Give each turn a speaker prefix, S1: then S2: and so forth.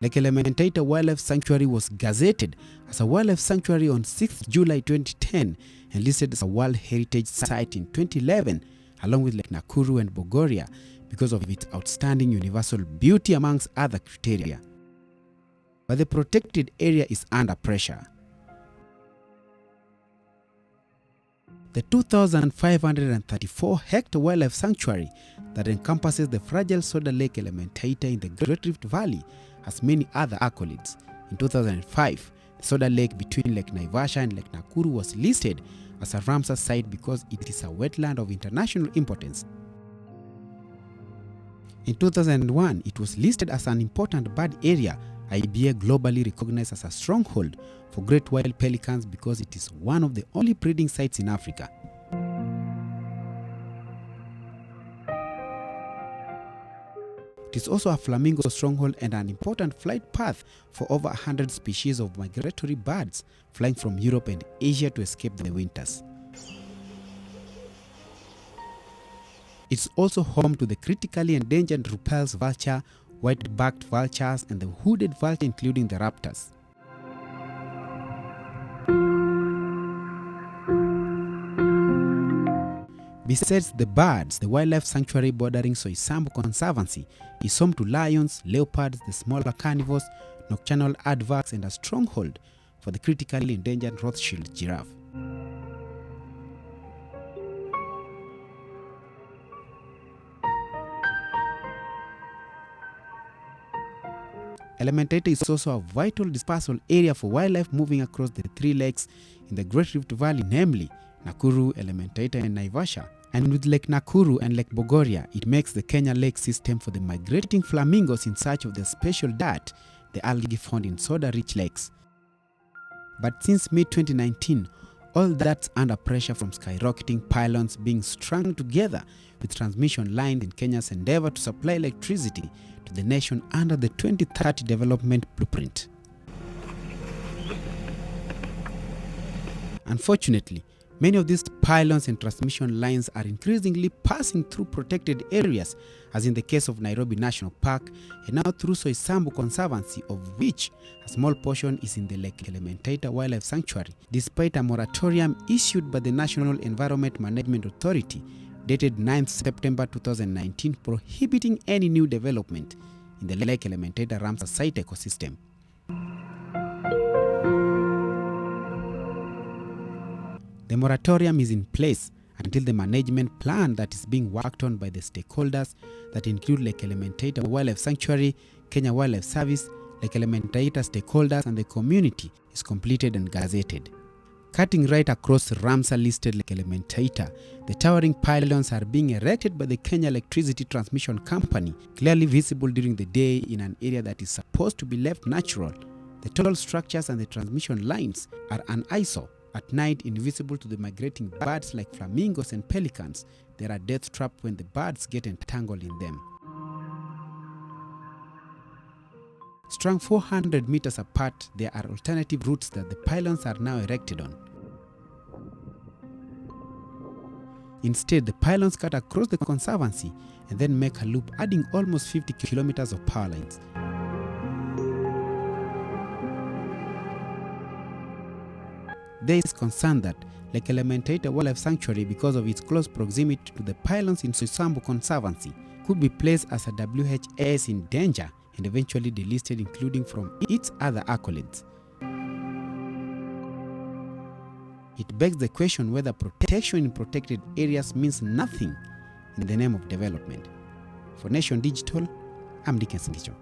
S1: Lake Elmentaita Wildlife Sanctuary was gazetted as a wildlife sanctuary on 6 July 2010 and listed as a World Heritage Site in 2011, along with Lake Nakuru and Bogoria, because of its outstanding universal beauty amongst other criteria. But the protected area is under pressure. The 2,534-hectare wildlife sanctuary that encompasses the fragile soda lake Elmentaita in the Great Rift Valley has many other accolades. In 2005, the soda lake between Lake Naivasha and Lake Nakuru was listed as a Ramsar site because it is a wetland of international importance. In 2001, it was listed as an important bird area, IBA globally recognized as a stronghold for great white pelicans because it is one of the only breeding sites in Africa. It is also a flamingo stronghold and an important flight path for over 100 species of migratory birds flying from Europe and Asia to escape the winters. It's also home to the critically endangered Ruppel's vulture, white-backed vultures, and the hooded vulture, including the raptors. Besides the birds, the wildlife sanctuary bordering Soisambu Conservancy is home to lions, leopards, the smaller carnivores, nocturnal aardvarks, and a stronghold for the critically endangered Rothschild giraffe. Elmentaita is also a vital dispersal area for wildlife moving across the three lakes in the Great Rift Valley, namely Nakuru, Elmentaita, and Naivasha. And with Lake Nakuru and Lake Bogoria, it makes the Kenya lake system for the migrating flamingos in search of the special diet, the algae found in soda-rich lakes. But since mid-2019, all that's under pressure from skyrocketing pylons being strung together with transmission lines in Kenya's endeavor to supply electricity to the nation under the 2030 development blueprint. Unfortunately, many of these pylons and transmission lines are increasingly passing through protected areas, as in the case of Nairobi National Park, and now through Soisambu Conservancy, of which a small portion is in the Lake Elmentaita Wildlife Sanctuary, despite a moratorium issued by the National Environment Management Authority dated 9th September 2019 prohibiting any new development in the Lake Elmentaita Ramsar site ecosystem. The moratorium is in place until the management plan that is being worked on by the stakeholders that include Lake Elmentaita Wildlife Sanctuary, Kenya Wildlife Service, Lake Elmentaita stakeholders, and the community is completed and gazetted. Cutting right across Ramsar-listed Lake Elmentaita, the towering pylons are being erected by the Kenya Electricity Transmission Company, clearly visible during the day in an area that is supposed to be left natural. The tall structures and the transmission lines are an eyesore. At night, invisible to the migrating birds like flamingos and pelicans, there are death traps when the birds get entangled in them. Strung 400 meters apart, there are alternative routes that the pylons are now erected on. Instead, the pylons cut across the conservancy and then make a loop, adding almost 50 kilometers of power lines. There is concern that Lake Elmentaita Wildlife Sanctuary, because of its close proximity to the pylons in Soisambu Conservancy, could be placed as a WHS in danger and eventually delisted, including from its other accolades. It begs the question whether protection in protected areas means nothing in the name of development. For Nation Digital, I'm Dickens Ngicho.